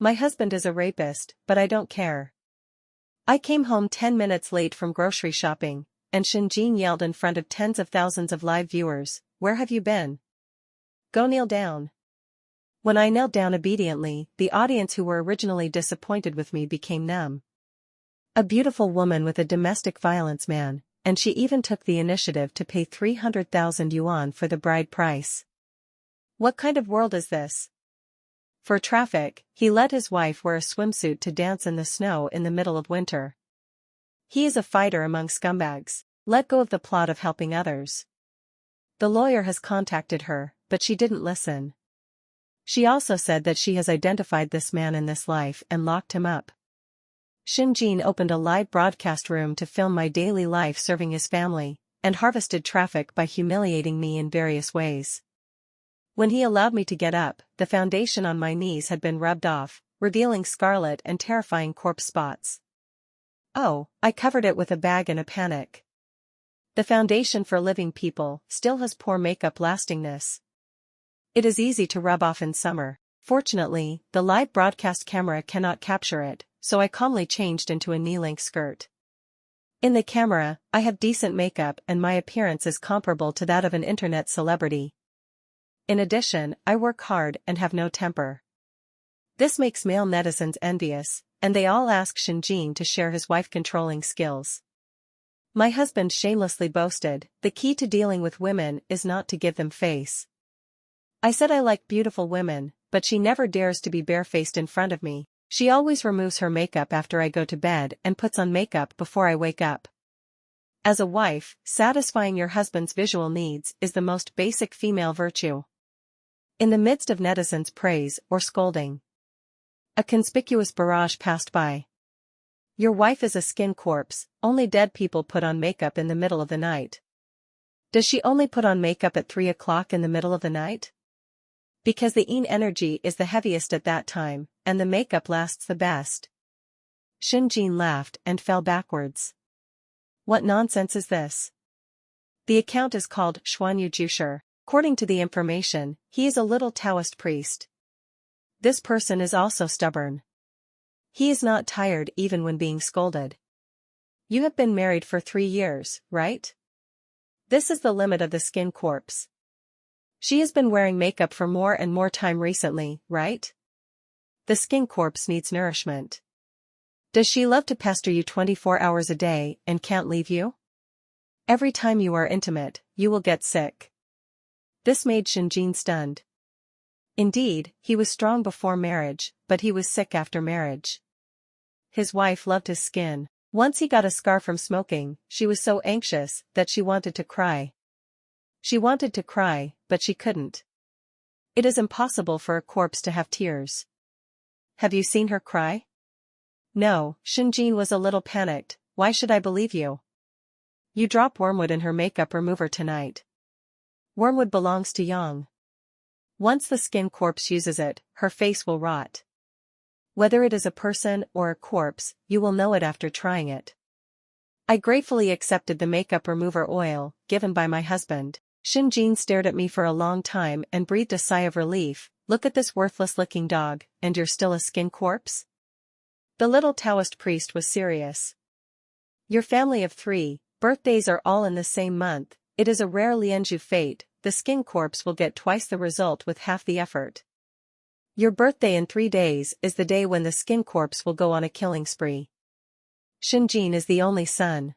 My husband is a rapist, but I don't care. I came home 10 minutes late from grocery shopping, and Shinjin yelled in front of tens of thousands of live viewers, "Where have you been? Go kneel down." When I knelt down obediently, the audience who were originally disappointed with me became numb. A beautiful woman with a domestic violence man, and she even took the initiative to pay 300,000 yuan for the bride price. What kind of world is this? For traffic, he let his wife wear a swimsuit to dance in the snow in the middle of winter. He is a fighter among scumbags. Let go of the plot of helping others. The lawyer has contacted her, but she didn't listen. She also said that she has identified this man in this life and locked him up. Shinjin opened a live broadcast room to film my daily life serving his family, and harvested traffic by humiliating me in various ways. When he allowed me to get up, the foundation on my knees had been rubbed off, revealing scarlet and terrifying corpse spots. Oh, I covered it with a bag in a panic. The foundation for living people still has poor makeup lastingness. It is easy to rub off in summer. Fortunately, the live broadcast camera cannot capture it, so I calmly changed into a knee-length skirt. In the camera, I have decent makeup and my appearance is comparable to that of an internet celebrity. In addition, I work hard and have no temper. This makes male netizens envious, and they all ask Shinjin to share his wife-controlling skills. My husband shamelessly boasted, "The key to dealing with women is not to give them face." I said I like beautiful women, but she never dares to be barefaced in front of me. She always removes her makeup after I go to bed and puts on makeup before I wake up. As a wife, satisfying your husband's visual needs is the most basic female virtue. In the midst of netizens' praise or scolding, a conspicuous barrage passed by. Your wife is a skin corpse, only dead people put on makeup in the middle of the night. Does she only put on makeup at 3 o'clock in the middle of the night? Because the yin energy is the heaviest at that time, and the makeup lasts the best. Shinjin laughed and fell backwards. What nonsense is this? The account is called Xuanyu Jusher. According to the information, he is a little Taoist priest. This person is also stubborn. He is not tired even when being scolded. You have been married for 3 years, right? This is the limit of the skin corpse. She has been wearing makeup for more and more time recently, right? The skin corpse needs nourishment. Does she love to pester you 24 hours a day and can't leave you? Every time you are intimate, you will get sick. This made Shinjin stunned. Indeed, he was strong before marriage, but he was sick after marriage. His wife loved his skin. Once he got a scar from smoking, she was so anxious that she wanted to cry. She wanted to cry, but she couldn't. It is impossible for a corpse to have tears. Have you seen her cry? No, Shinjin was a little panicked. Why should I believe you? You drop wormwood in her makeup remover tonight. Wormwood belongs to Yang. Once the skin corpse uses it, her face will rot. Whether it is a person or a corpse, you will know it after trying it. I gratefully accepted the makeup remover oil, given by my husband. Shinjin stared at me for a long time and breathed a sigh of relief. Look at this worthless-looking dog, and you're still a skin corpse? The little Taoist priest was serious. Your family of 3 birthdays are all in the same month. It is a rare Lianzhu fate. The skin corpse will get twice the result with half the effort. Your birthday in 3 days is the day when the skin corpse will go on a killing spree. Shinjin is the only son.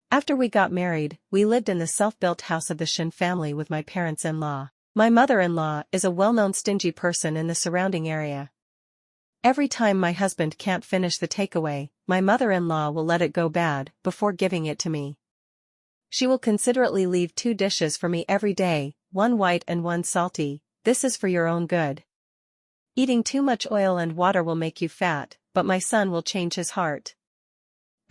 After we got married, we lived in the self-built house of the Shin family with my parents-in-law. My mother-in-law is a well-known stingy person in the surrounding area. Every time my husband can't finish the takeaway, my mother-in-law will let it go bad before giving it to me. She will considerately leave 2 dishes for me every day, 1 white and 1 salty. This is for your own good. Eating too much oil and water will make you fat, but my son will change his heart.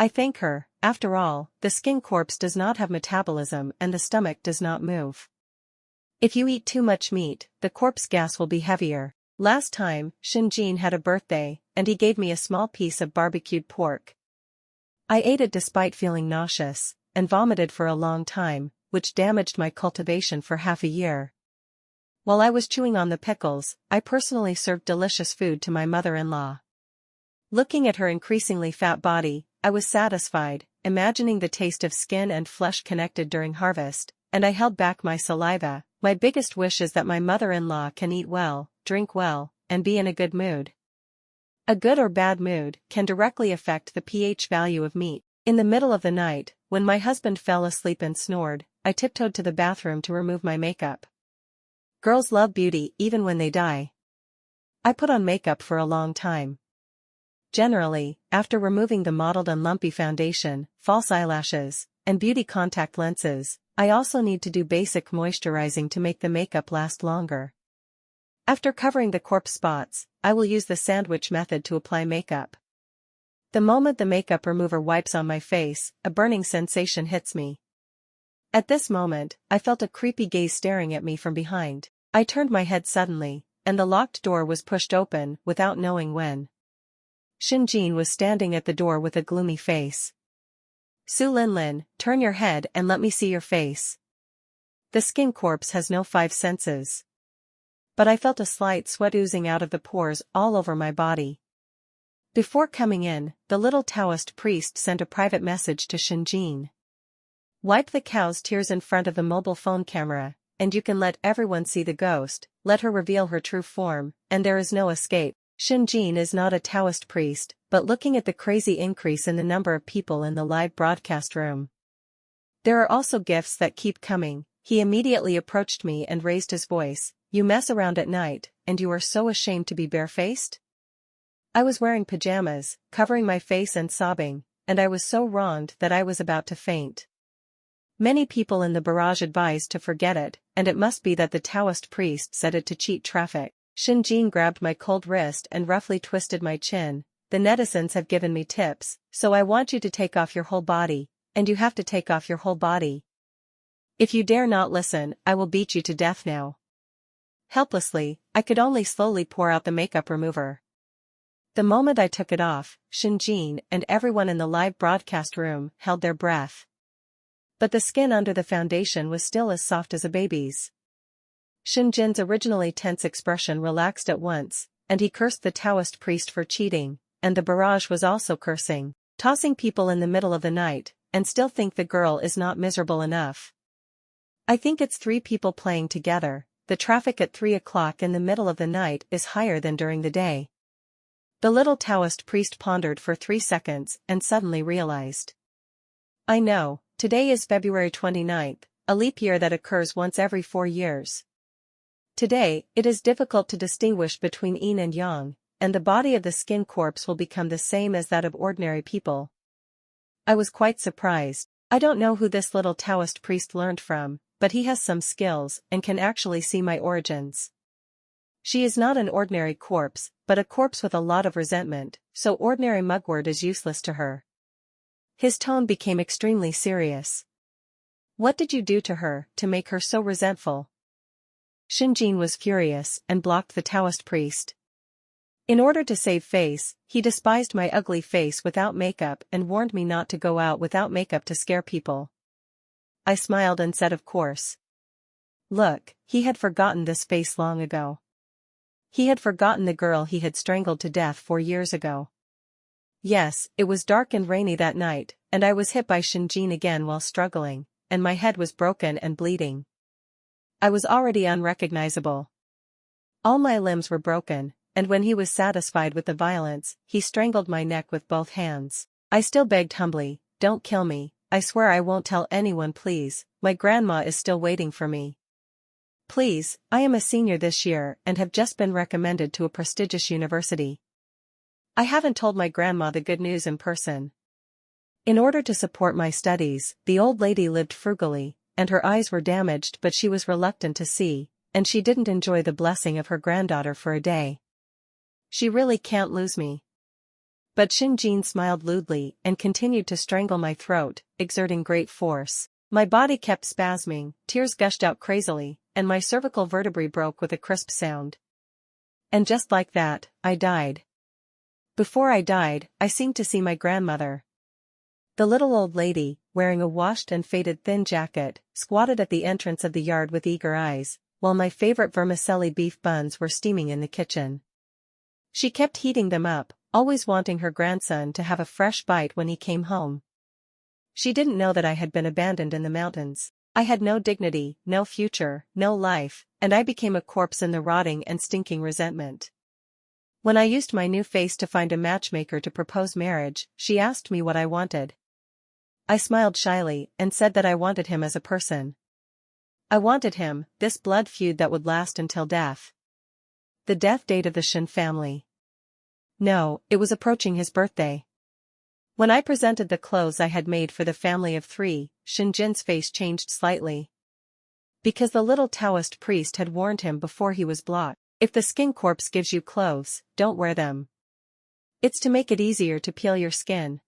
I thank her. After all, the skin corpse does not have metabolism and the stomach does not move. If you eat too much meat, the corpse gas will be heavier. Last time, Shinjin had a birthday, and he gave me a small piece of barbecued pork. I ate it despite feeling nauseous, and vomited for a long time, which damaged my cultivation for half a year. While I was chewing on the pickles, I personally served delicious food to my mother-in-law. Looking at her increasingly fat body, I was satisfied, imagining the taste of skin and flesh connected during harvest, and I held back my saliva. My biggest wish is that my mother-in-law can eat well, drink well, and be in a good mood. A good or bad mood can directly affect the pH value of meat. In the middle of the night, when my husband fell asleep and snored, I tiptoed to the bathroom to remove my makeup. Girls love beauty even when they die. I put on makeup for a long time. Generally, after removing the mottled and lumpy foundation, false eyelashes, and beauty contact lenses, I also need to do basic moisturizing to make the makeup last longer. After covering the corpse spots, I will use the sandwich method to apply makeup. The moment the makeup remover wipes on my face, a burning sensation hits me. At this moment, I felt a creepy gaze staring at me from behind. I turned my head suddenly, and the locked door was pushed open without knowing when. Shinjin was standing at the door with a gloomy face. Su Linlin, turn your head and let me see your face. The skin corpse has no five senses. But I felt a slight sweat oozing out of the pores all over my body. Before coming in, the little Taoist priest sent a private message to Shinjin. Wipe the cow's tears in front of the mobile phone camera, and you can let everyone see the ghost, let her reveal her true form, and there is no escape. Shinjin is not a Taoist priest, but looking at the crazy increase in the number of people in the live broadcast room. There are also gifts that keep coming. He immediately approached me and raised his voice. You mess around at night, and you are so ashamed to be barefaced? I was wearing pajamas, covering my face and sobbing, and I was so wronged that I was about to faint. Many people in the barrage advised to forget it, and it must be that the Taoist priest said it to cheat traffic. Shinjin grabbed my cold wrist and roughly twisted my chin. The netizens have given me tips, so I want you to take off your whole body, and you have to take off your whole body. If you dare not listen, I will beat you to death now. Helplessly, I could only slowly pour out the makeup remover. The moment I took it off, Shinjin and everyone in the live broadcast room held their breath. But the skin under the foundation was still as soft as a baby's. Shinjin's originally tense expression relaxed at once, and he cursed the Taoist priest for cheating, and the barrage was also cursing, tossing people in the middle of the night, and still think the girl is not miserable enough. I think it's 3 people playing together. The traffic at 3 o'clock in the middle of the night is higher than during the day. The little Taoist priest pondered for 3 seconds and suddenly realized. I know, today is February 29th, a leap year that occurs once every 4 years. Today, it is difficult to distinguish between yin and yang, and the body of the skin corpse will become the same as that of ordinary people. I was quite surprised. I don't know who this little Taoist priest learned from, but he has some skills and can actually see my origins. She is not an ordinary corpse, but a corpse with a lot of resentment, so ordinary mugwort is useless to her. His tone became extremely serious. What did you do to her to make her so resentful? Shinjin was furious and blocked the Taoist priest. In order to save face, he despised my ugly face without makeup and warned me not to go out without makeup to scare people. I smiled and said of course. Look, he had forgotten this face long ago. He had forgotten the girl he had strangled to death 4 years ago. Yes, it was dark and rainy that night, and I was hit by Shinjin again while struggling, and my head was broken and bleeding. I was already unrecognizable. All my limbs were broken, and when he was satisfied with the violence, he strangled my neck with both hands. I still begged humbly, don't kill me, I swear I won't tell anyone please, my grandma is still waiting for me. Please, I am a senior this year and have just been recommended to a prestigious university. I haven't told my grandma the good news in person. In order to support my studies, the old lady lived frugally, and her eyes were damaged but she was reluctant to see, and she didn't enjoy the blessing of her granddaughter for a day. She really can't lose me. But Shinjin smiled lewdly and continued to strangle my throat, exerting great force. My body kept spasming, tears gushed out crazily, and my cervical vertebrae broke with a crisp sound. And just like that, I died. Before I died, I seemed to see my grandmother. The little old lady, wearing a washed and faded thin jacket, squatted at the entrance of the yard with eager eyes. while my favorite vermicelli beef buns were steaming in the kitchen. She kept heating them up, always wanting her grandson to have a fresh bite when he came home. She didn't know that I had been abandoned in the mountains. I had no dignity, no future, no life, and I became a corpse in the rotting and stinking resentment. When I used my new face to find a matchmaker to propose marriage, she asked me what I wanted. I smiled shyly and said that I wanted him as a person. I wanted him, this blood feud that would last until death. The death date of the Shin family. No, it was approaching his birthday. When I presented the clothes I had made for the family of 3, Shinjin's face changed slightly. Because the little Taoist priest had warned him before he was blocked, if the skin corpse gives you clothes, don't wear them. It's to make it easier to peel your skin.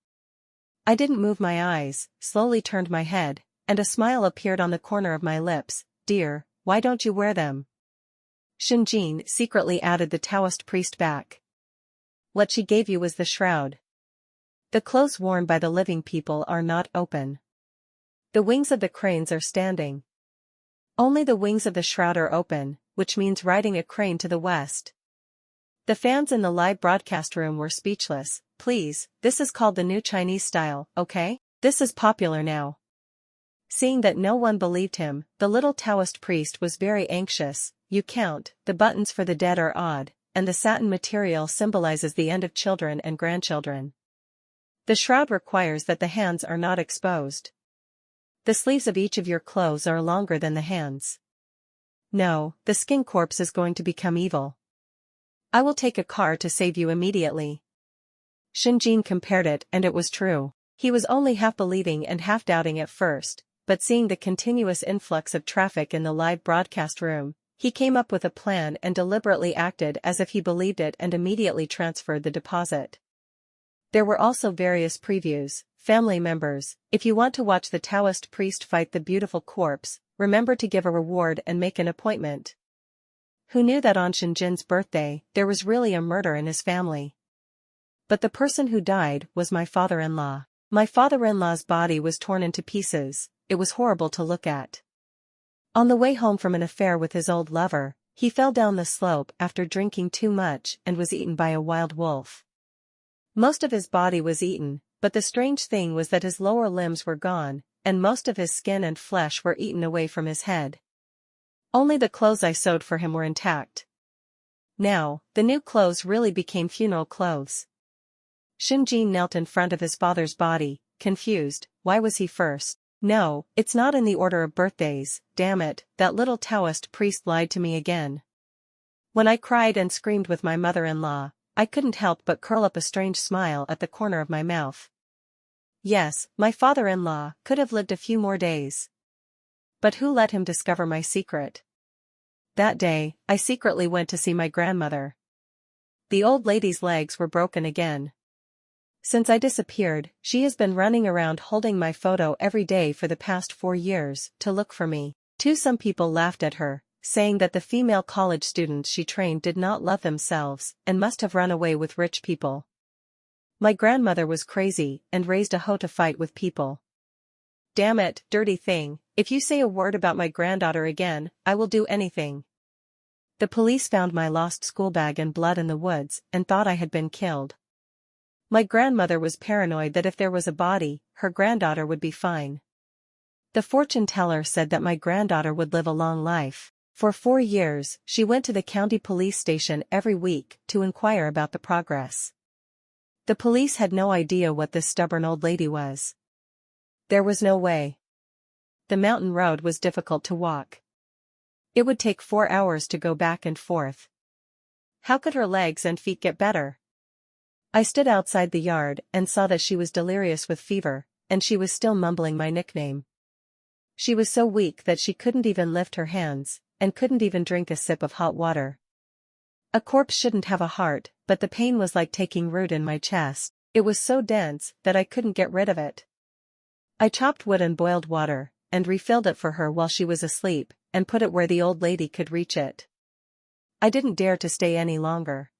I didn't move my eyes, slowly turned my head, and a smile appeared on the corner of my lips. Dear, why don't you wear them? Shinjin secretly added the Taoist priest back. What she gave you was the shroud. The clothes worn by the living people are not open. The wings of the cranes are standing. Only the wings of the shroud are open, which means riding a crane to the west. The fans in the live broadcast room were speechless. Please, this is called the new Chinese style, okay? This is popular now. Seeing that no one believed him, the little Taoist priest was very anxious. You count, the buttons for the dead are odd, and the satin material symbolizes the end of children and grandchildren. The shroud requires that the hands are not exposed. The sleeves of each of your clothes are longer than the hands. No, the skin corpse is going to become evil. I will take a car to save you immediately. Shinjin compared it, and it was true. He was only half believing and half doubting at first, but seeing the continuous influx of traffic in the live broadcast room, he came up with a plan and deliberately acted as if he believed it and immediately transferred the deposit. There were also various previews. Family members, if you want to watch the Taoist priest fight the beautiful corpse, remember to give a reward and make an appointment. Who knew that on Shinjin's birthday, there was really a murder in his family? But the person who died was my father-in-law. My father-in-law's body was torn into pieces. It was horrible to look at. On the way home from an affair with his old lover, he fell down the slope after drinking too much and was eaten by a wild wolf. Most of his body was eaten, but the strange thing was that his lower limbs were gone, and most of his skin and flesh were eaten away from his head. Only the clothes I sewed for him were intact. Now, the new clothes really became funeral clothes. Shinjin knelt in front of his father's body, confused. Why was he first? No, it's not in the order of birthdays. Damn it, that little Taoist priest lied to me again. When I cried and screamed with my mother-in-law, I couldn't help but curl up a strange smile at the corner of my mouth. Yes, my father-in-law could have lived a few more days. But who let him discover my secret? That day, I secretly went to see my grandmother. The old lady's legs were broken again. Since I disappeared, she has been running around holding my photo every day for the past 4 years, to look for me. Some people laughed at her, saying that the female college students she trained did not love themselves, and must have run away with rich people. My grandmother was crazy, and raised a hoe to fight with people. Damn it, dirty thing, if you say a word about my granddaughter again, I will do anything. The police found my lost schoolbag and blood in the woods, and thought I had been killed. My grandmother was paranoid that if there was a body, her granddaughter would be fine. The fortune teller said that my granddaughter would live a long life. For 4 years, she went to the county police station every week to inquire about the progress. The police had no idea what this stubborn old lady was. There was no way. The mountain road was difficult to walk. It would take 4 hours to go back and forth. How could her legs and feet get better? I stood outside the yard and saw that she was delirious with fever, and she was still mumbling my nickname. She was so weak that she couldn't even lift her hands, and couldn't even drink a sip of hot water. A corpse shouldn't have a heart, but the pain was like taking root in my chest. It was so dense that I couldn't get rid of it. I chopped wood and boiled water, and refilled it for her while she was asleep, and put it where the old lady could reach it. I didn't dare to stay any longer.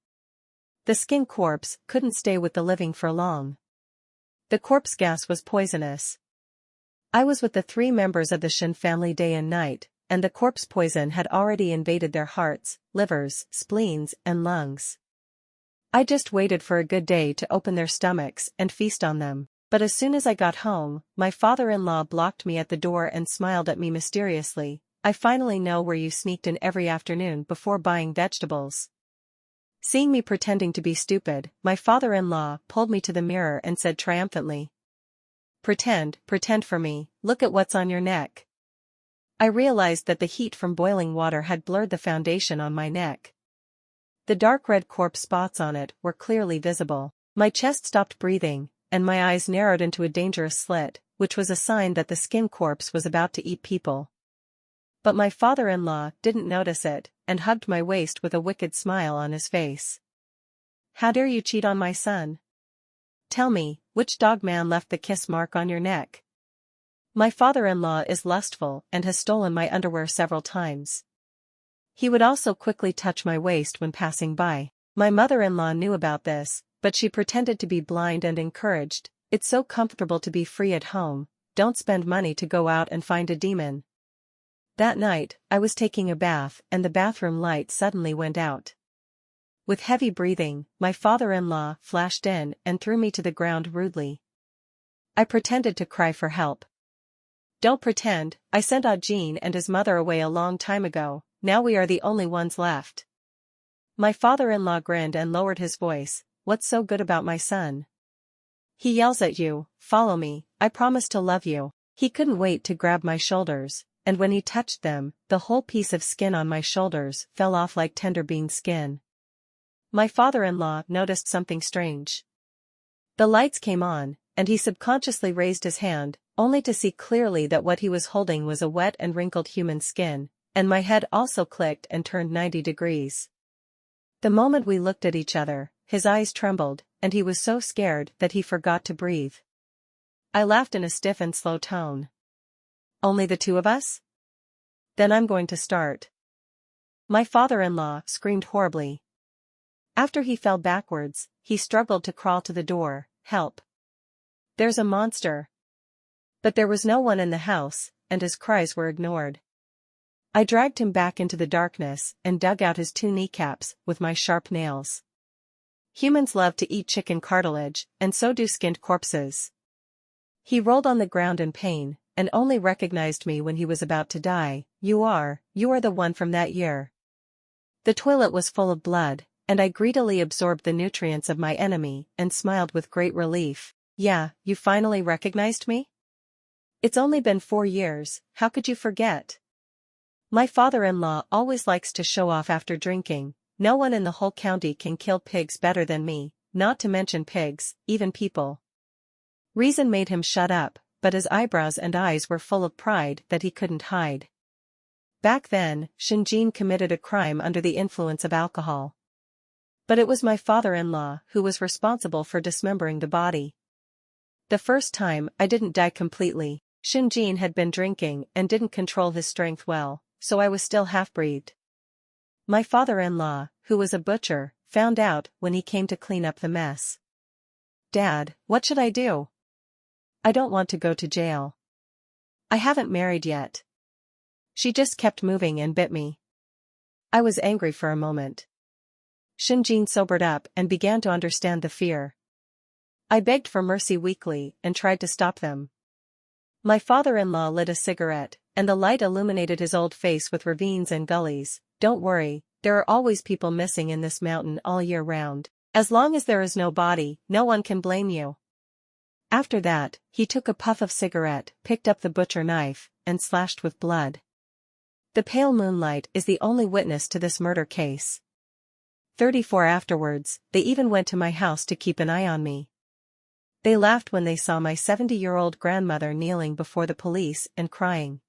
The skin corpse couldn't stay with the living for long. The corpse gas was poisonous. I was with the 3 members of the Shin family day and night, and the corpse poison had already invaded their hearts, livers, spleens, and lungs. I just waited for a good day to open their stomachs and feast on them. But as soon as I got home, my father-in-law blocked me at the door and smiled at me mysteriously. "I finally know where you sneaked in every afternoon before buying vegetables." Seeing me pretending to be stupid, my father-in-law pulled me to the mirror and said triumphantly, pretend for me, look at what's on your neck." I realized that the heat from boiling water had blurred the foundation on my neck. The dark red corpse spots on it were clearly visible. My chest stopped breathing, and my eyes narrowed into a dangerous slit, which was a sign that the skin corpse was about to eat people. But my father-in-law didn't notice it, and hugged my waist with a wicked smile on his face. "How dare you cheat on my son? Tell me, which dog man left the kiss mark on your neck? My father-in-law is lustful and has stolen my underwear several times. He would also quickly touch my waist when passing by." My mother-in-law knew about this, but she pretended to be blind and encouraged, "It's so comfortable to be free at home, don't spend money to go out and find a demon." That night, I was taking a bath and the bathroom light suddenly went out. With heavy breathing, my father-in-law flashed in and threw me to the ground rudely. I pretended to cry for help. "Don't pretend, I sent Eugene and his mother away a long time ago, now we are the only ones left." My father-in-law grinned and lowered his voice, "What's so good about my son? He yells at you, 'Follow me, I promise to love you.'" He couldn't wait to grab my shoulders, and when he touched them, the whole piece of skin on my shoulders fell off like tender bean skin. My father-in-law noticed something strange. The lights came on, and he subconsciously raised his hand, only to see clearly that what he was holding was a wet and wrinkled human skin, and my head also clicked and turned 90 degrees. The moment we looked at each other, his eyes trembled, and he was so scared that he forgot to breathe. I laughed in a stiff and slow tone. "Only the two of us? Then I'm going to start." My father-in-law screamed horribly. After he fell backwards, he struggled to crawl to the door. "Help! There's a monster!" But there was no one in the house, and his cries were ignored. I dragged him back into the darkness and dug out his 2 kneecaps with my sharp nails. Humans love to eat chicken cartilage, and so do skinned corpses. He rolled on the ground in pain, and only recognized me when he was about to die. You are the one from that year." The toilet was full of blood, and I greedily absorbed the nutrients of my enemy and smiled with great relief. "Yeah, you finally recognized me? It's only been 4 years, how could you forget?" My father-in-law always likes to show off after drinking. "No one in the whole county can kill pigs better than me, not to mention pigs, even people." Reason made him shut up, but his eyebrows and eyes were full of pride that he couldn't hide. Back then, Shinjin committed a crime under the influence of alcohol. But it was my father-in-law who was responsible for dismembering the body. The first time, I didn't die completely. Shinjin had been drinking and didn't control his strength well, so I was still half-breathed. My father-in-law, who was a butcher, found out when he came to clean up the mess. "Dad, what should I do? I don't want to go to jail. I haven't married yet. She just kept moving and bit me." I was angry for a moment. Shinjin sobered up and began to understand the fear. I begged for mercy weakly and tried to stop them. My father-in-law lit a cigarette, and the light illuminated his old face with ravines and gullies. "Don't worry, there are always people missing in this mountain all year round. As long as there is no body, no one can blame you." After that, he took a puff of cigarette, picked up the butcher knife, and slashed with blood. The pale moonlight is the only witness to this murder case. 34 afterwards, they even went to my house to keep an eye on me. They laughed when they saw my 70-year-old grandmother kneeling before the police and crying.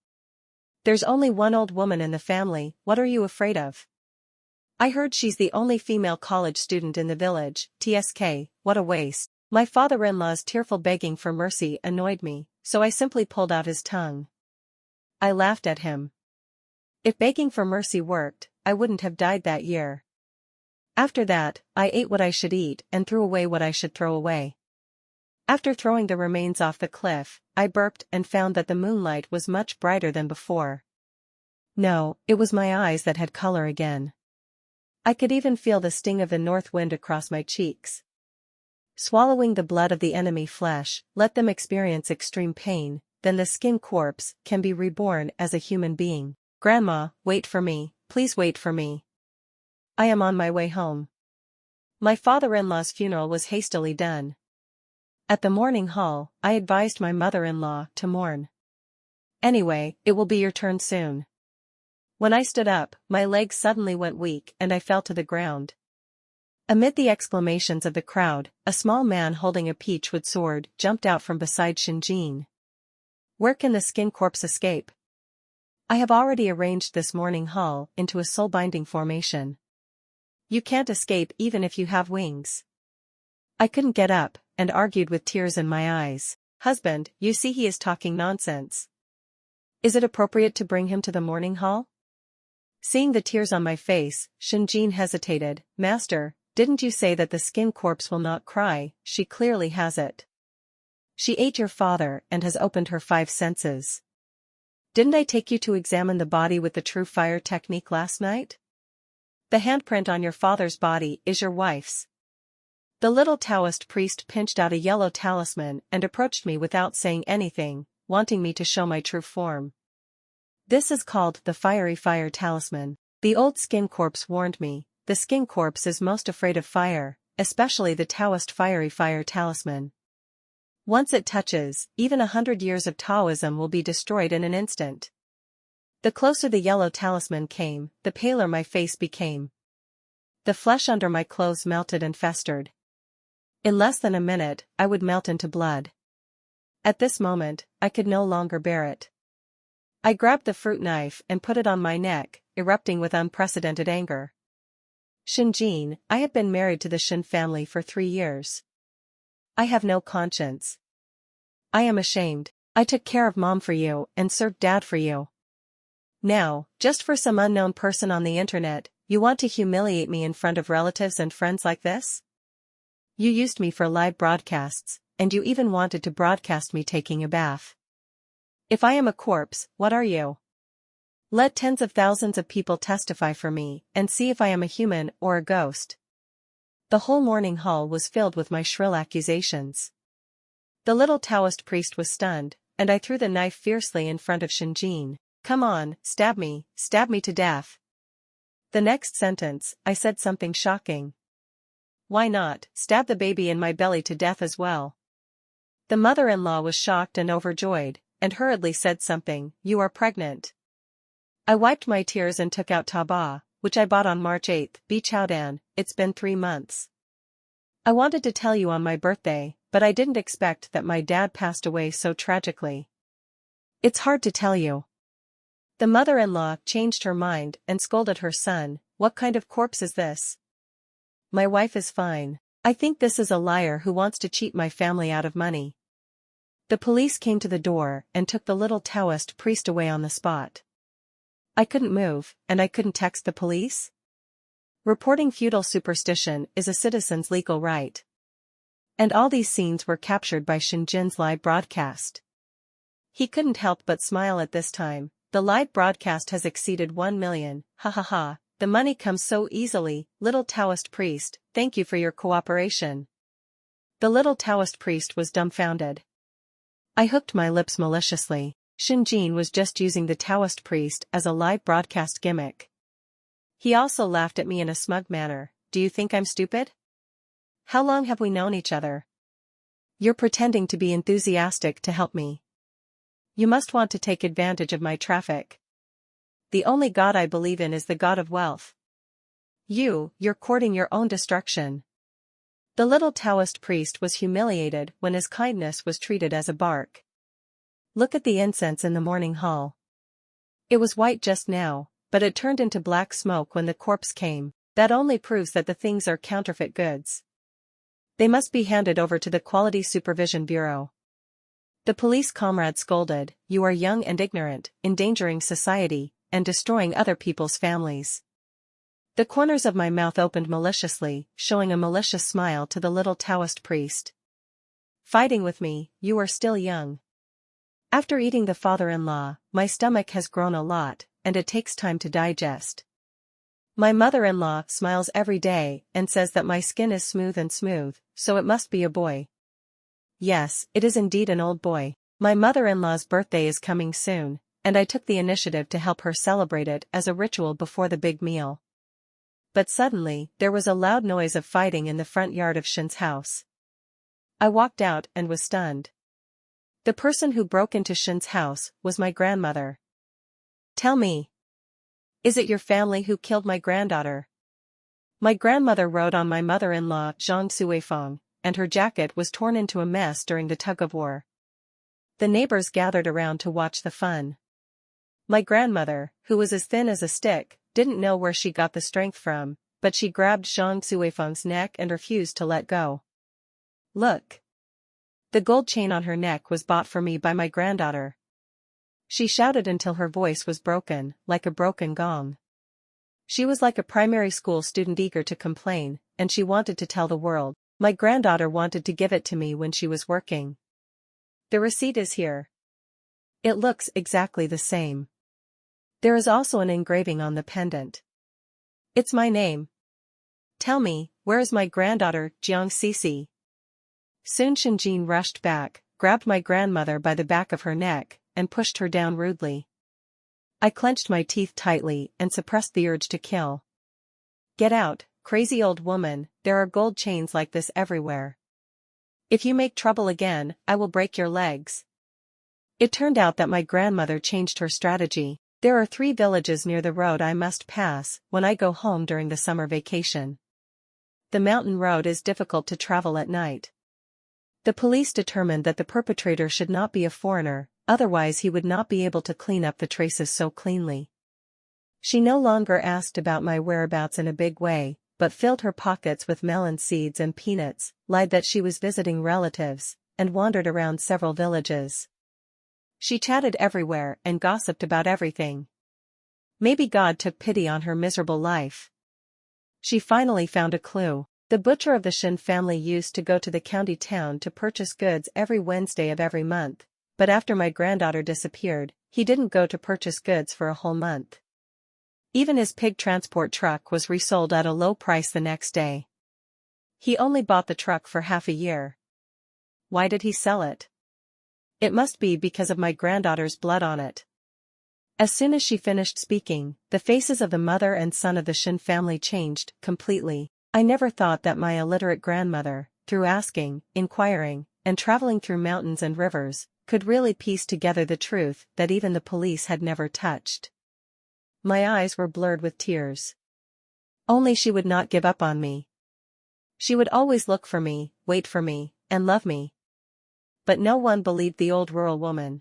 "There's only one old woman in the family, what are you afraid of? I heard she's the only female college student in the village, TSK, what a waste." My father-in-law's tearful begging for mercy annoyed me, so I simply pulled out his tongue. I laughed at him. If begging for mercy worked, I wouldn't have died that year. After that, I ate what I should eat and threw away what I should throw away. After throwing the remains off the cliff, I burped and found that the moonlight was much brighter than before. No, it was my eyes that had color again. I could even feel the sting of the north wind across my cheeks. Swallowing the blood of the enemy flesh, let them experience extreme pain, then the skin corpse can be reborn as a human being. Grandma, wait for me, please wait for me. I am on my way home. My father-in-law's funeral was hastily done. At the mourning hall, I advised my mother-in-law to mourn. Anyway, it will be your turn soon. When I stood up, my legs suddenly went weak and I fell to the ground. Amid the exclamations of the crowd, a small man holding a peachwood sword jumped out from beside Shinjin. Where can the skin corpse escape? I have already arranged this mourning hall into a soul-binding formation. You can't escape even if you have wings. I couldn't get up, and argued with tears in my eyes. Husband, you see he is talking nonsense. Is it appropriate to bring him to the mourning hall? Seeing the tears on my face, Shinjin hesitated. Master, didn't you say that the skin corpse will not cry? She clearly has it. She ate your father and has opened her 5 senses. Didn't I take you to examine the body with the true fire technique last night? The handprint on your father's body is your wife's. The little Taoist priest pinched out a yellow talisman and approached me without saying anything, wanting me to show my true form. This is called the fiery fire talisman. The old skin corpse warned me, the skin corpse is most afraid of fire, especially the Taoist fiery fire talisman. Once it touches, even 100 years of Taoism will be destroyed in an instant. The closer the yellow talisman came, the paler my face became. The flesh under my clothes melted and festered. In less than a minute, I would melt into blood. At this moment, I could no longer bear it. I grabbed the fruit knife and put it on my neck, erupting with unprecedented anger. Shinjin, I have been married to the Shin family for 3 years. I have no conscience. I am ashamed. I took care of Mom for you and served Dad for you. Now, just for some unknown person on the internet, you want to humiliate me in front of relatives and friends like this? You used me for live broadcasts, and you even wanted to broadcast me taking a bath. If I am a corpse, what are you? Let tens of thousands of people testify for me and see if I am a human or a ghost. The whole mourning hall was filled with my shrill accusations. The little Taoist priest was stunned, and I threw the knife fiercely in front of Shinjin. Come on, stab me to death. The next sentence, I said something shocking. Why not, stab the baby in my belly to death as well? The mother-in-law was shocked and overjoyed, and hurriedly said something, you are pregnant. I wiped my tears and took out Taba, which I bought on March 8th, Chowdan, it's been 3 months. I wanted to tell you on my birthday, but I didn't expect that my dad passed away so tragically. It's hard to tell you. The mother-in-law changed her mind and scolded her son, what kind of corpse is this? My wife is fine. I think this is a liar who wants to cheat my family out of money. The police came to the door and took the little Taoist priest away on the spot. I couldn't move, and I couldn't text the police? Reporting feudal superstition is a citizen's legal right. And all these scenes were captured by Shinjin's live broadcast. He couldn't help but smile at this time. The live broadcast has exceeded 1 million, ha ha ha, the money comes so easily, little Taoist priest, thank you for your cooperation. The little Taoist priest was dumbfounded. I hooked my lips maliciously. Shinjin was just using the Taoist priest as a live broadcast gimmick. He also laughed at me in a smug manner. Do you think I'm stupid? How long have we known each other? You're pretending to be enthusiastic to help me. You must want to take advantage of my traffic. The only God I believe in is the God of wealth. You're courting your own destruction. The little Taoist priest was humiliated when his kindness was treated as a bark. Look at the incense in the mourning hall. It was white just now, but it turned into black smoke when the corpse came. That only proves that the things are counterfeit goods. They must be handed over to the Quality Supervision Bureau. The police comrade scolded, you are young and ignorant, endangering society, and destroying other people's families. The corners of my mouth opened maliciously, showing a malicious smile to the little Taoist priest. Fighting with me, you are still young. After eating the father-in-law, my stomach has grown a lot, and it takes time to digest. My mother-in-law smiles every day and says that my skin is smooth, so it must be a boy. Yes, it is indeed an old boy. My mother-in-law's birthday is coming soon, and I took the initiative to help her celebrate it as a ritual before the big meal. But suddenly, there was a loud noise of fighting in the front yard of Shin's house. I walked out and was stunned. The person who broke into Shin's house was my grandmother. Tell me. Is it your family who killed my granddaughter? My grandmother rode on my mother-in-law Zhang Suifeng, and her jacket was torn into a mess during the tug-of-war. The neighbors gathered around to watch the fun. My grandmother, who was as thin as a stick, didn't know where she got the strength from, but she grabbed Zhang Suifeng's neck and refused to let go. Look. The gold chain on her neck was bought for me by my granddaughter. She shouted until her voice was broken, like a broken gong. She was like a primary school student eager to complain, and she wanted to tell the world. My granddaughter wanted to give it to me when she was working. The receipt is here. It looks exactly the same. There is also an engraving on the pendant. It's my name. Tell me, where is my granddaughter, Jiang Sisi? Soon Shinjin rushed back, grabbed my grandmother by the back of her neck, and pushed her down rudely. I clenched my teeth tightly and suppressed the urge to kill. Get out, crazy old woman, there are gold chains like this everywhere. If you make trouble again, I will break your legs. It turned out that my grandmother changed her strategy. There are 3 villages near the road I must pass when I go home during the summer vacation. The mountain road is difficult to travel at night. The police determined that the perpetrator should not be a foreigner, otherwise he would not be able to clean up the traces so cleanly. She no longer asked about my whereabouts in a big way, but filled her pockets with melon seeds and peanuts, lied that she was visiting relatives, and wandered around several villages. She chatted everywhere and gossiped about everything. Maybe God took pity on her miserable life. She finally found a clue. The butcher of the Shin family used to go to the county town to purchase goods every Wednesday of every month, but after my granddaughter disappeared, he didn't go to purchase goods for a whole month. Even his pig transport truck was resold at a low price the next day. He only bought the truck for half a year. Why did he sell it? It must be because of my granddaughter's blood on it. As soon as she finished speaking, the faces of the mother and son of the Shin family changed completely. I never thought that my illiterate grandmother, through asking, inquiring, and traveling through mountains and rivers, could really piece together the truth that even the police had never touched. My eyes were blurred with tears. Only she would not give up on me. She would always look for me, wait for me, and love me. But no one believed the old rural woman.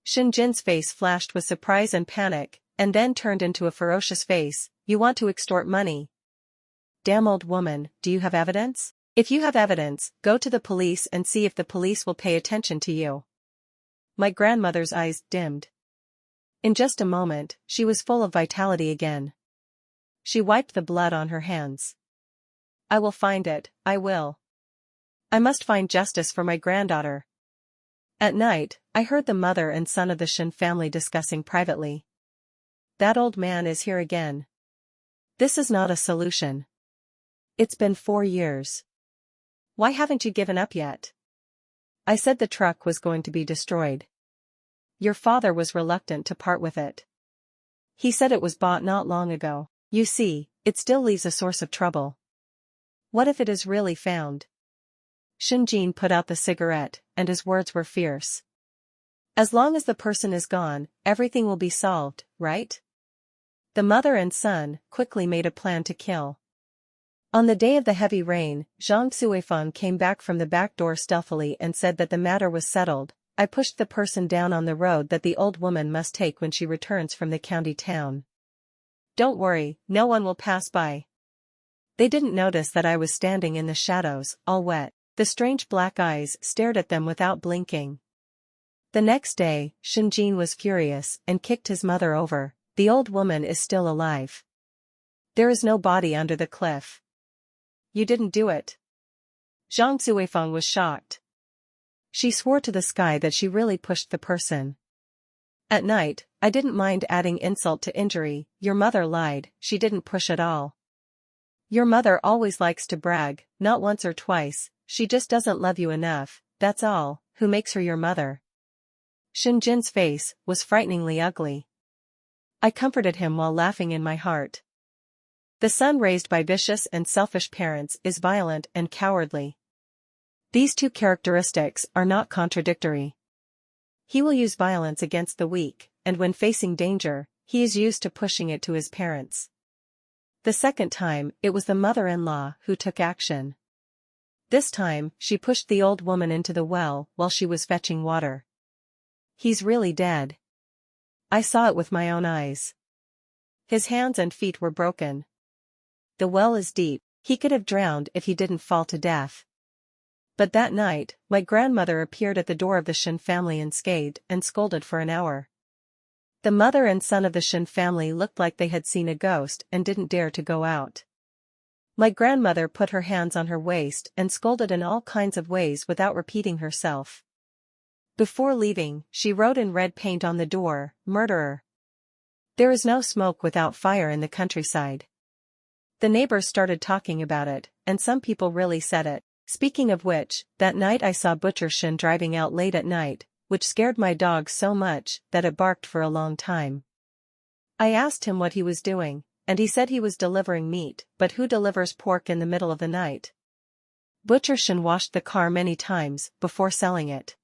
Shinjin's face flashed with surprise and panic, and then turned into a ferocious face. You want to extort money? Damn old woman, do you have evidence? If you have evidence, go to the police and see if the police will pay attention to you. My grandmother's eyes dimmed. In just a moment, she was full of vitality again. She wiped the blood on her hands. I will find it, I will. I must find justice for my granddaughter. At night, I heard the mother and son of the Shin family discussing privately. That old man is here again. This is not a solution. It's been 4 years. Why haven't you given up yet? I said the truck was going to be destroyed. Your father was reluctant to part with it. He said it was bought not long ago. You see, it still leaves a source of trouble. What if it is really found? Shinjin put out the cigarette, and his words were fierce. As long as the person is gone, everything will be solved, right? The mother and son quickly made a plan to kill. On the day of the heavy rain, Zhang Suifeng came back from the back door stealthily and said that the matter was settled. I pushed the person down on the road that the old woman must take when she returns from the county town. Don't worry, no one will pass by. They didn't notice that I was standing in the shadows, all wet. The strange black eyes stared at them without blinking. The next day, Shinjin was furious and kicked his mother over. The old woman is still alive. There is no body under the cliff. You didn't do it. Zhang Suifeng was shocked. She swore to the sky that she really pushed the person. At night, I didn't mind adding insult to injury. Your mother lied, she didn't push at all. Your mother always likes to brag, not once or twice, she just doesn't love you enough, that's all. Who makes her your mother? Shinjin's face was frighteningly ugly. I comforted him while laughing in my heart. The son raised by vicious and selfish parents is violent and cowardly. These two characteristics are not contradictory. He will use violence against the weak, and when facing danger, he is used to pushing it to his parents. The second time, it was the mother-in-law who took action. This time, she pushed the old woman into the well while she was fetching water. He's really dead. I saw it with my own eyes. His hands and feet were broken. The well is deep, he could have drowned if he didn't fall to death. But that night, my grandmother appeared at the door of the Shin family unscathed and scolded for an hour. The mother and son of the Shin family looked like they had seen a ghost and didn't dare to go out. My grandmother put her hands on her waist and scolded in all kinds of ways without repeating herself. Before leaving, she wrote in red paint on the door, "Murderer." There is no smoke without fire in the countryside. The neighbors started talking about it, and some people really said it. Speaking of which, that night I saw Butcher Shin driving out late at night, which scared my dog so much that it barked for a long time. I asked him what he was doing, and he said he was delivering meat, but who delivers pork in the middle of the night? Butcher Shin washed the car many times before selling it.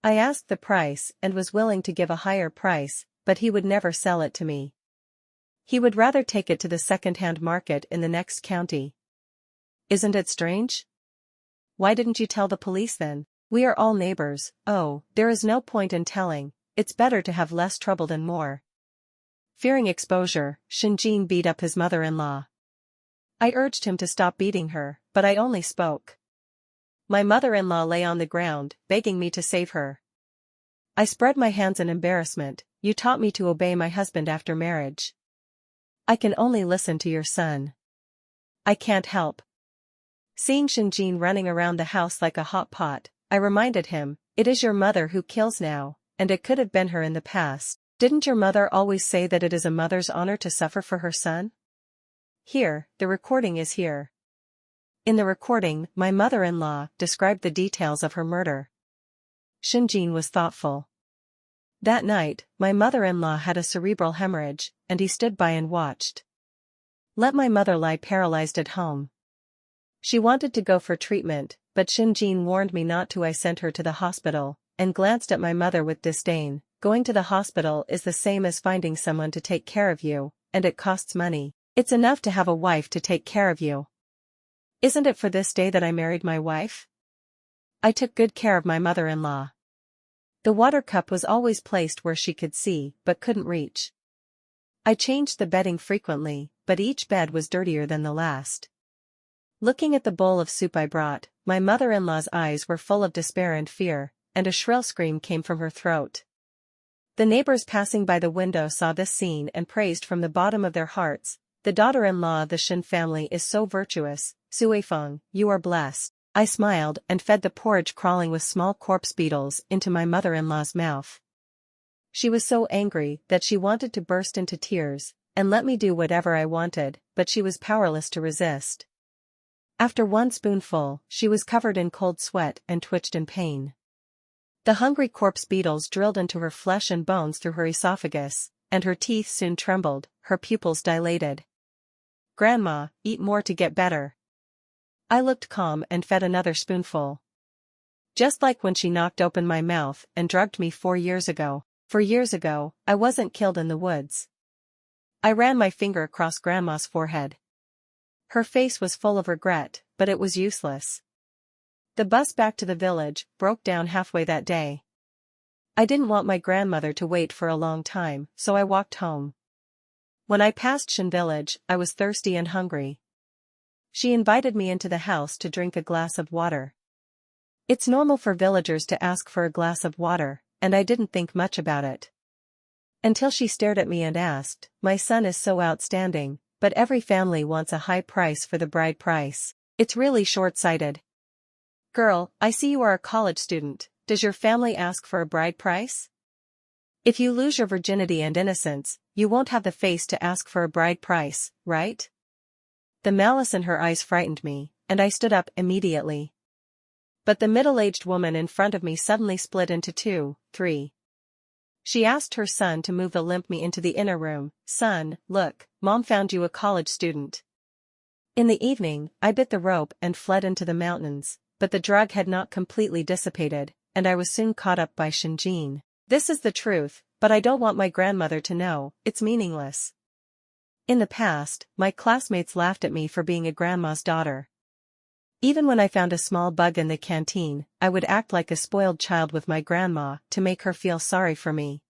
I asked the price and was willing to give a higher price, but he would never sell it to me. He would rather take it to the second-hand market in the next county. Isn't it strange? Why didn't you tell the police then? We are all neighbors. Oh, there is no point in telling, it's better to have less trouble than more. Fearing exposure, Shinjin beat up his mother-in-law. I urged him to stop beating her, but I only spoke. My mother-in-law lay on the ground, begging me to save her. I spread my hands in embarrassment. You taught me to obey my husband after marriage. I can only listen to your son. I can't help. Seeing Shinjin running around the house like a hot pot, I reminded him, it is your mother who kills now, and it could have been her in the past. Didn't your mother always say that it is a mother's honor to suffer for her son? Here, the recording is here. In the recording, my mother-in-law described the details of her murder. Shinjin was thoughtful. That night, my mother-in-law had a cerebral hemorrhage, and he stood by and watched. Let my mother lie paralyzed at home. She wanted to go for treatment, but Shinjin warned me not to. I sent her to the hospital, and glanced at my mother with disdain. Going to the hospital is the same as finding someone to take care of you, and it costs money. It's enough to have a wife to take care of you. Isn't it for this day that I married my wife? I took good care of my mother-in-law. The water cup was always placed where she could see, but couldn't reach. I changed the bedding frequently, but each bed was dirtier than the last. Looking at the bowl of soup I brought, my mother-in-law's eyes were full of despair and fear, and a shrill scream came from her throat. The neighbors passing by the window saw this scene and praised from the bottom of their hearts, "The daughter-in-law of the Shin family is so virtuous, Suifeng, you are blessed." I smiled and fed the porridge crawling with small corpse beetles into my mother-in-law's mouth. She was so angry that she wanted to burst into tears, and let me do whatever I wanted, but she was powerless to resist. After one spoonful, she was covered in cold sweat and twitched in pain. The hungry corpse beetles drilled into her flesh and bones through her esophagus, and her teeth soon trembled, her pupils dilated. "Grandma, eat more to get better." I looked calm and fed another spoonful. Just like when she knocked open my mouth and drugged me 4 years ago. 4 years ago, I wasn't killed in the woods. I ran my finger across Grandma's forehead. Her face was full of regret, but it was useless. The bus back to the village broke down halfway that day. I didn't want my grandmother to wait for a long time, so I walked home. When I passed Shin village, I was thirsty and hungry. She invited me into the house to drink a glass of water. It's normal for villagers to ask for a glass of water, and I didn't think much about it. Until she stared at me and asked, "My son is so outstanding, but every family wants a high price for the bride price. It's really short-sighted." "Girl, I see you are a college student. Does your family ask for a bride price?" If you lose your virginity and innocence, you won't have the face to ask for a bride price, right? The malice in her eyes frightened me, and I stood up immediately. But the middle-aged woman in front of me suddenly split into two, three. She asked her son to move the limp me into the inner room. Son, look, Mom found you a college student. In the evening, I bit the rope and fled into the mountains, but the drug had not completely dissipated, and I was soon caught up by Shinjin. This is the truth, but I don't want my grandmother to know, it's meaningless. In the past, my classmates laughed at me for being a grandma's daughter. Even when I found a small bug in the canteen, I would act like a spoiled child with my grandma to make her feel sorry for me.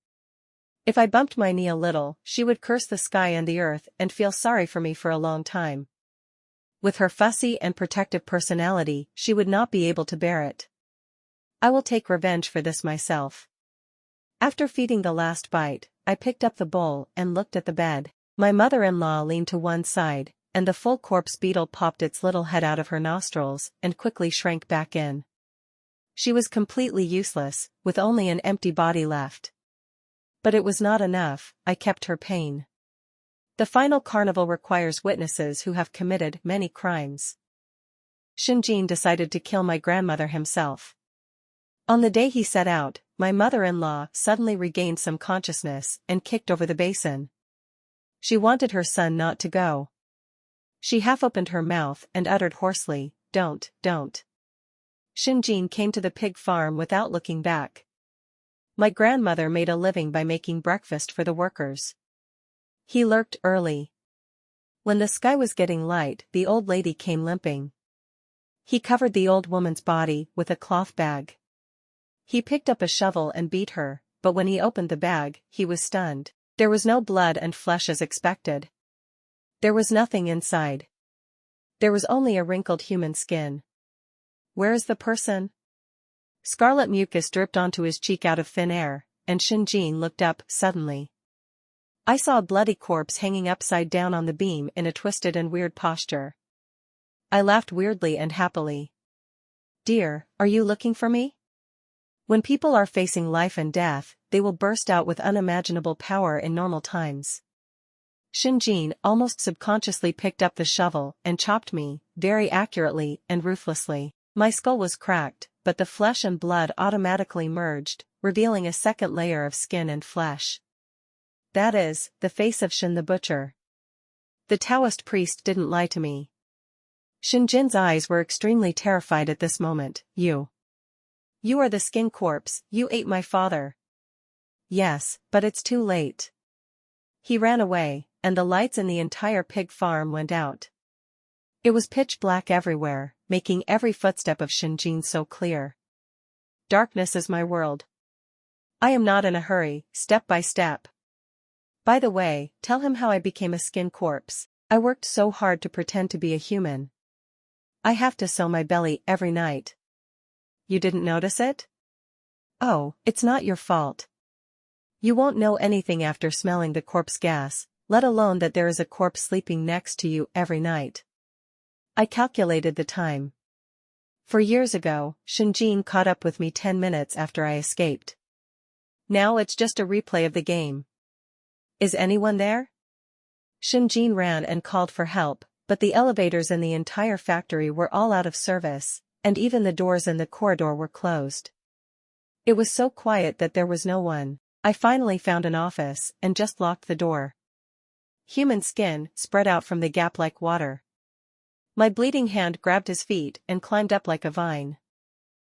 If I bumped my knee a little, she would curse the sky and the earth and feel sorry for me for a long time. With her fussy and protective personality, she would not be able to bear it. I will take revenge for this myself. After feeding the last bite, I picked up the bowl and looked at the bed. My mother-in-law leaned to one side, and the full corpse beetle popped its little head out of her nostrils and quickly shrank back in. She was completely useless, with only an empty body left. But it was not enough, I kept her pain. The final carnival requires witnesses who have committed many crimes. Shinjin decided to kill my grandmother himself. On the day he set out, my mother-in-law suddenly regained some consciousness and kicked over the basin. She wanted her son not to go. She half opened her mouth and uttered hoarsely, "Don't." Shinjin came to the pig farm without looking back. My grandmother made a living by making breakfast for the workers. He lurked early. When the sky was getting light, the old lady came limping. He covered the old woman's body with a cloth bag. He picked up a shovel and beat her, but when he opened the bag, he was stunned. There was no blood and flesh as expected. There was nothing inside. There was only a wrinkled human skin. Where is the person? Scarlet mucus dripped onto his cheek out of thin air, and Shinjin looked up suddenly. I saw a bloody corpse hanging upside down on the beam in a twisted and weird posture. I laughed weirdly and happily. Dear, are you looking for me? When people are facing life and death, they will burst out with unimaginable power in normal times. Shinjin almost subconsciously picked up the shovel and chopped me, very accurately and ruthlessly. My skull was cracked, but the flesh and blood automatically merged, revealing a second layer of skin and flesh. That is, the face of Shin the butcher. The Taoist priest didn't lie to me. Shinjin's eyes were extremely terrified at this moment. You are the skin corpse, you ate my father. Yes, but it's too late. He ran away, and the lights in the entire pig farm went out. It was pitch black everywhere, making every footstep of Shinjin so clear. Darkness is my world. I am not in a hurry, step by step. By the way, tell him how I became a skin corpse. I worked so hard to pretend to be a human. I have to sew my belly every night. You didn't notice it? Oh, it's not your fault. You won't know anything after smelling the corpse gas, let alone that there is a corpse sleeping next to you every night. I calculated the time. 4 years ago, Shinjin caught up with me 10 minutes after I escaped. Now it's just a replay of the game. Is anyone there? Shinjin ran and called for help, but the elevators in the entire factory were all out of service, and even the doors in the corridor were closed. It was so quiet that there was no one. I finally found an office and just locked the door. Human skin spread out from the gap like water. My bleeding hand grabbed his feet and climbed up like a vine.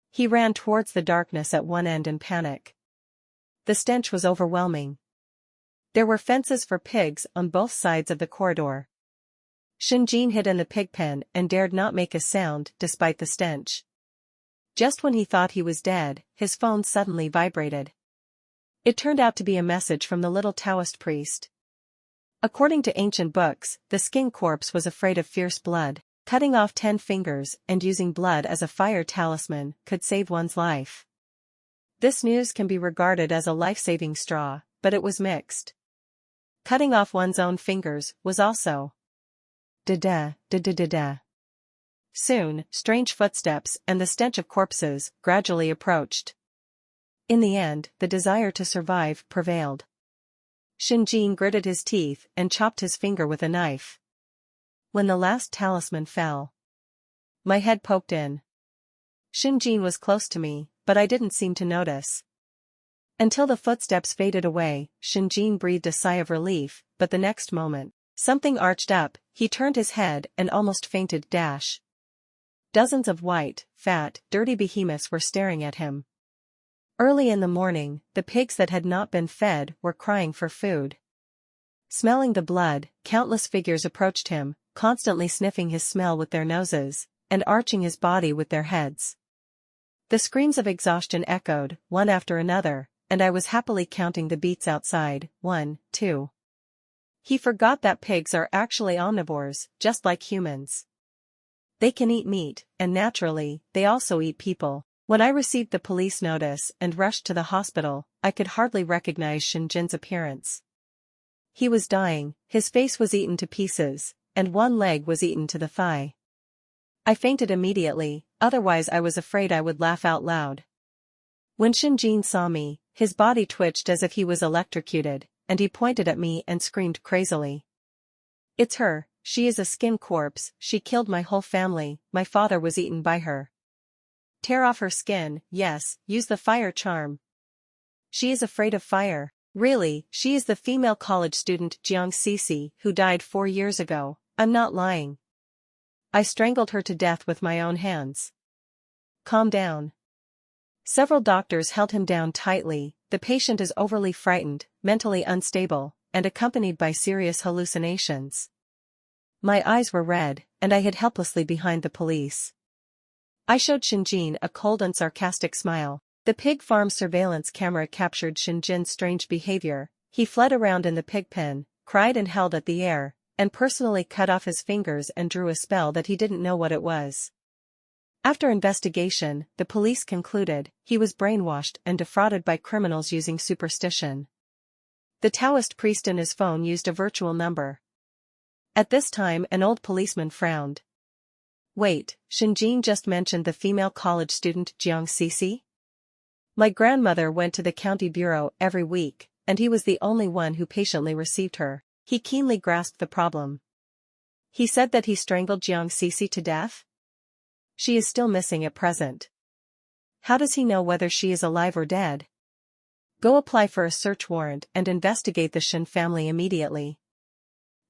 He ran towards the darkness at one end in panic. The stench was overwhelming. There were fences for pigs on both sides of the corridor. Shinjin hid in the pig pen and dared not make a sound despite the stench. Just when he thought he was dead, his phone suddenly vibrated. It turned out to be a message from the little Taoist priest. According to ancient books, the skin corpse was afraid of fierce blood. Cutting off 10 fingers and using blood as a fire talisman could save one's life. This news can be regarded as a life-saving straw, but it was mixed. Cutting off one's own fingers was also. Da-da. Soon, strange footsteps and the stench of corpses gradually approached. In the end, the desire to survive prevailed. Shinjin gritted his teeth and chopped his finger with a knife. When the last talisman fell, my head poked in. Shinjin was close to me, but I didn't seem to notice. Until the footsteps faded away, Shinjin breathed a sigh of relief, but the next moment, something arched up, he turned his head and almost fainted. Dozens of white, fat, dirty behemoths were staring at him. Early in the morning, the pigs that had not been fed were crying for food. Smelling the blood, countless figures approached him, constantly sniffing his smell with their noses, and arching his body with their heads. The screams of exhaustion echoed, one after another, and I was happily counting the beats outside. 1, 2. He forgot that pigs are actually omnivores, just like humans. They can eat meat, and naturally, they also eat people. When I received the police notice and rushed to the hospital, I could hardly recognize Shinjin's appearance. He was dying, his face was eaten to pieces, and one leg was eaten to the thigh. I fainted immediately, otherwise I was afraid I would laugh out loud. When Shinjin saw me, his body twitched as if he was electrocuted, and he pointed at me and screamed crazily. "It's her, she is a skin corpse, she killed my whole family, my father was eaten by her. Tear off her skin, yes, use the fire charm. She is afraid of fire. Really, she is the female college student Jiang Cece who died 4 years ago, I'm not lying. I strangled her to death with my own hands." "Calm down." Several doctors held him down tightly. "The patient is overly frightened, mentally unstable, and accompanied by serious hallucinations." My eyes were red, and I hid helplessly behind the police. I showed Shinjin a cold and sarcastic smile. The pig farm surveillance camera captured Shinjin's strange behavior. He fled around in the pig pen, cried and held at the air, and personally cut off his fingers and drew a spell that he didn't know what it was. After investigation, the police concluded he was brainwashed and defrauded by criminals using superstition. The Taoist priest in his phone used a virtual number. At this time an old policeman frowned. "Wait, Shinjin just mentioned the female college student Jiang Cece? My grandmother went to the county bureau every week, and he was the only one who patiently received her." He keenly grasped the problem. "He said that he strangled Jiang Cece to death? She is still missing at present. How does he know whether she is alive or dead? Go apply for a search warrant and investigate the Shin family immediately.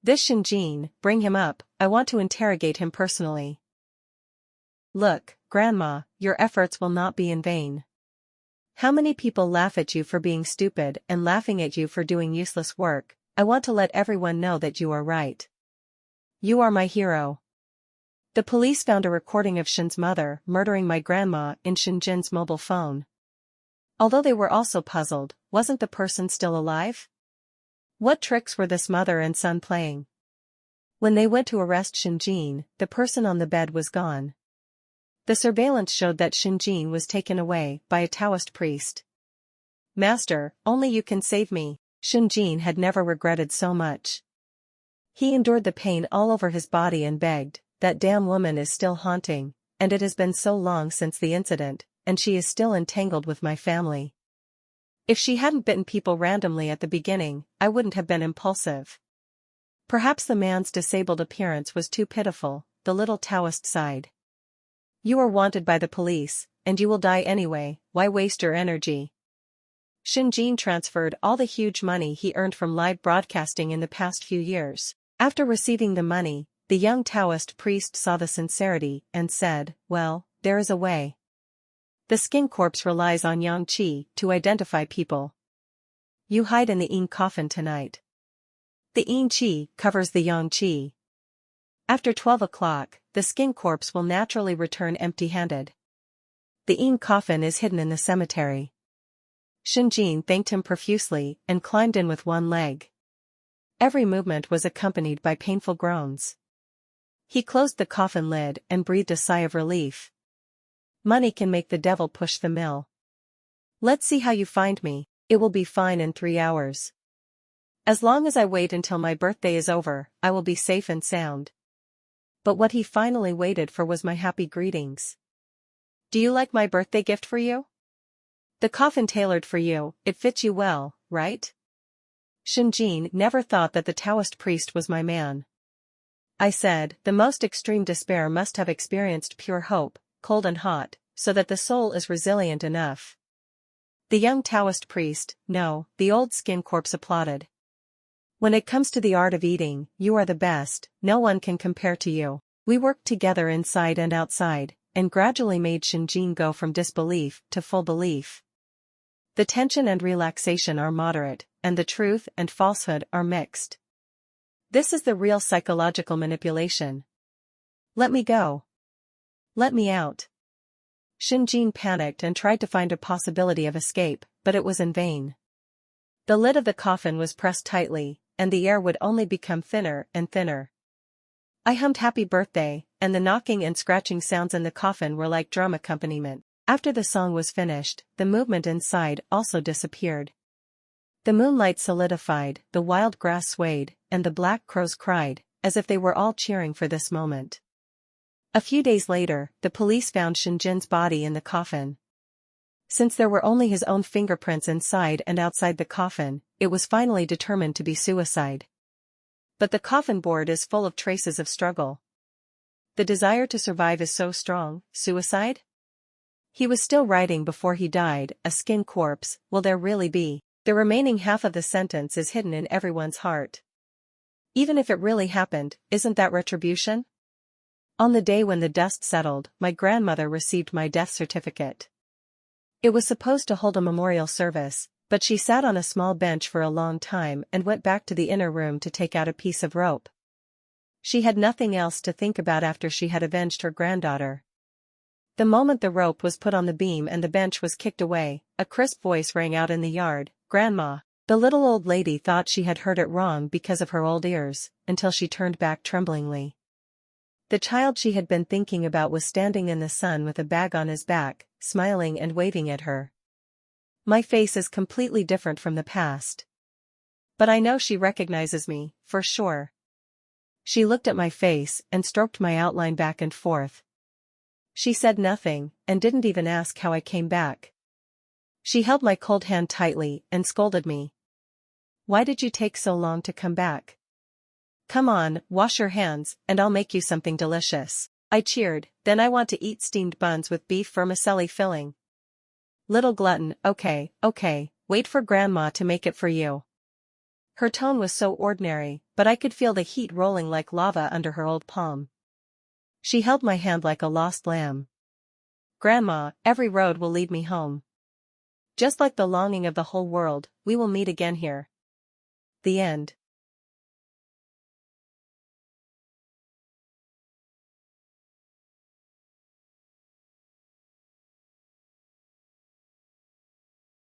This Shinjin, bring him up, I want to interrogate him personally." "Look, Grandma, your efforts will not be in vain. How many people laugh at you for being stupid and laughing at you for doing useless work? I want to let everyone know that you are right. You are my hero." The police found a recording of Shin's mother murdering my grandma in Shinjin's mobile phone. Although they were also puzzled, wasn't the person still alive? What tricks were this mother and son playing? When they went to arrest Shinjin, the person on the bed was gone. The surveillance showed that Shinjin was taken away by a Taoist priest. "Master, only you can save me." Shinjin had never regretted so much. He endured the pain all over his body and begged, "That damn woman is still haunting, and it has been so long since the incident, and she is still entangled with my family. If she hadn't bitten people randomly at the beginning, I wouldn't have been impulsive." Perhaps the man's disabled appearance was too pitiful, the little Taoist sighed. "You are wanted by the police, and you will die anyway, why waste your energy?" Shinjin transferred all the huge money he earned from live broadcasting in the past few years. After receiving the money, the young Taoist priest saw the sincerity and said, "Well, there is a way. The skin corpse relies on yang qi to identify people. You hide in the yin coffin tonight. The yin qi covers the yang qi. After 12 o'clock, the skin corpse will naturally return empty-handed. The yin coffin is hidden in the cemetery." Shinjin thanked him profusely and climbed in with one leg. Every movement was accompanied by painful groans. He closed the coffin lid and breathed a sigh of relief. Money can make the devil push the mill. "Let's see how you find me, it will be fine in 3 hours. As long as I wait until my birthday is over, I will be safe and sound." But what he finally waited for was my happy greetings. "Do you like my birthday gift for you?" The coffin tailored for you, it fits you well, right? Shinjin never thought that the Taoist priest was my man. I said, the most extreme despair must have experienced pure hope, cold and hot, so that the soul is resilient enough. The young Taoist priest, no, the old skin corpse applauded. When it comes to the art of eating, you are the best, no one can compare to you. We worked together inside and outside, and gradually made Shinjin go from disbelief to full belief. The tension and relaxation are moderate, and the truth and falsehood are mixed. This is the real psychological manipulation. Let me go. Let me out. Shinjin panicked and tried to find a possibility of escape, but it was in vain. The lid of the coffin was pressed tightly, and the air would only become thinner and thinner. I hummed happy birthday, and the knocking and scratching sounds in the coffin were like drum accompaniment. After the song was finished, the movement inside also disappeared. The moonlight solidified, the wild grass swayed, and the black crows cried, as if they were all cheering for this moment. A few days later, the police found Shinjin's body in the coffin. Since there were only his own fingerprints inside and outside the coffin, it was finally determined to be suicide. But the coffin board is full of traces of struggle. The desire to survive is so strong. Suicide? He was still writing before he died, a skin corpse, will there really be? The remaining half of the sentence is hidden in everyone's heart. Even if it really happened, isn't that retribution? On the day when the dust settled, my grandmother received my death certificate. It was supposed to hold a memorial service, but she sat on a small bench for a long time and went back to the inner room to take out a piece of rope. She had nothing else to think about after she had avenged her granddaughter. The moment the rope was put on the beam and the bench was kicked away, a crisp voice rang out in the yard, "Grandma." The little old lady thought she had heard it wrong because of her old ears, until she turned back tremblingly. The child she had been thinking about was standing in the sun with a bag on his back, smiling and waving at her. My face is completely different from the past. But I know she recognizes me, for sure. She looked at my face and stroked my outline back and forth. She said nothing, and didn't even ask how I came back. She held my cold hand tightly and scolded me. "Why did you take so long to come back? Come on, wash your hands, and I'll make you something delicious." I cheered, "Then I want to eat steamed buns with beef vermicelli filling." "Little glutton, okay, wait for Grandma to make it for you." Her tone was so ordinary, but I could feel the heat rolling like lava under her old palm. She held my hand like a lost lamb. "Grandma, every road will lead me home. Just like the longing of the whole world, we will meet again here." The end.